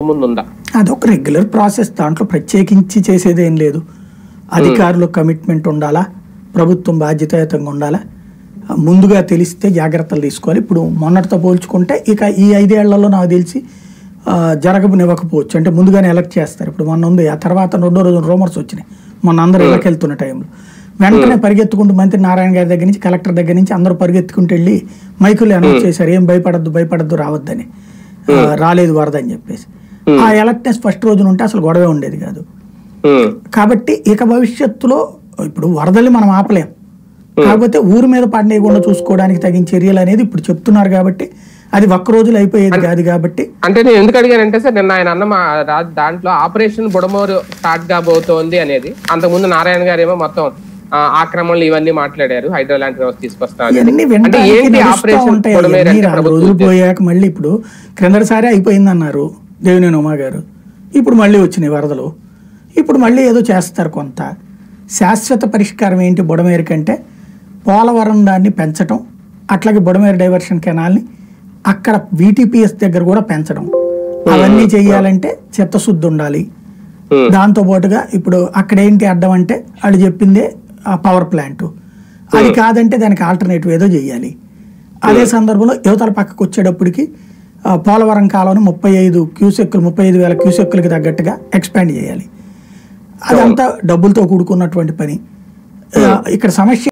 ముందుందా? అదొక regular process. దాంట్లో ప్రత్యేకించి చేసేదేం లేదు. అధికారులు కమిట్మెంట్ ఉండాలా, ప్రభుత్వం బాధ్యతాయుతంగా ఉండాలా, ముందుగా తెలిస్తే జాగ్రత్తలు తీసుకోవాలి. ఇప్పుడు మొన్నటితో పోల్చుకుంటే ఇక ఈ 5 ఏళ్లలో నాకు తెలిసి జరగనివ్వకపోవచ్చు. అంటే ముందుగానే ఎలక్ట్ చేస్తారు. ఇప్పుడు మొన్న ఉంది, ఆ తర్వాత 2వ రోజు రూమర్స్ వచ్చినాయి. మొన్న అందరూ ఇళ్ళకి వెళ్తున్న టైంలో వెంటనే పరిగెత్తుకుంటూ మంత్రి నారాయణ గారి దగ్గర నుంచి, కలెక్టర్ దగ్గర నుంచి అందరూ పరిగెత్తుకుంటూ వెళ్ళి మైకులు అనౌన్స్ చేశారు, ఏం భయపడద్దు రావద్దని, రాలేదు వరద అని చెప్పేసి. ఆ ఎలక్ట్నెస్ ఫస్ట్ రోజున ఉంటే అసలు గొడవే ఉండేది కాదు. కాబట్టి ఇక భవిష్యత్తులో ఇప్పుడు వరదల్ని మనం ఆపలేం, కాకపోతే ఊరి మీద పడనేయకుండా చూసుకోవడానికి తగిన చర్యలు అనేది ఇప్పుడు చెప్తున్నారు. కాబట్టి అది ఒక్క రోజులు అయిపోయేది కాదు. కాబట్టి అంటే నేను ఎందుకు అడిగానంటే సార్, నిన్న ఆయన అన్న దాంట్లో ఆపరేషన్ బుడమోరు స్టార్ట్ కాబోతోంది అనేది, అంతకుముందు నారాయణ గారు ఏమో మొత్తం ఆక్రమణలు ఇవన్నీ మాట్లాడారు, హైడ్రోలాంటి వ్యవస్థ తీసుకొస్తారు. రోజులు పోయాక మళ్ళీ ఇప్పుడు క్రిందటిసారి అయిపోయింది అన్నారు దేవినేని ఉమా గారు, ఇప్పుడు మళ్ళీ వచ్చినాయి వరదలు, ఇప్పుడు మళ్ళీ ఏదో చేస్తారు. కొంత శాశ్వత పరిష్కారం ఏంటి బుడమేరు కంటే, పోలవరం దాన్ని పెంచడం, అట్లాగే బుడమేరు డైవర్షన్ కెనాల్ని అక్కడ VTPS దగ్గర కూడా పెంచడం, అవన్నీ చెయ్యాలంటే చిత్తశుద్ధి ఉండాలి. దాంతో పాటుగా ఇప్పుడు అక్కడ ఏంటి అడ్డం అంటే వాళ్ళు చెప్పిందే ఆ పవర్ ప్లాంట్, అది కాదంటే దానికి ఆల్టర్నేటివ్ ఏదో చెయ్యాలి. అదే సందర్భంలో యువతల పక్కకు వచ్చేటప్పటికి పోలవరం కాలంలో 35,000 క్యూసెక్కులకి తగ్గట్టుగా ఎక్స్పాండ్ చేయాలి. అదంతా డబ్బులతో కూడుకున్నటువంటి పని. ఇక్కడ సమస్య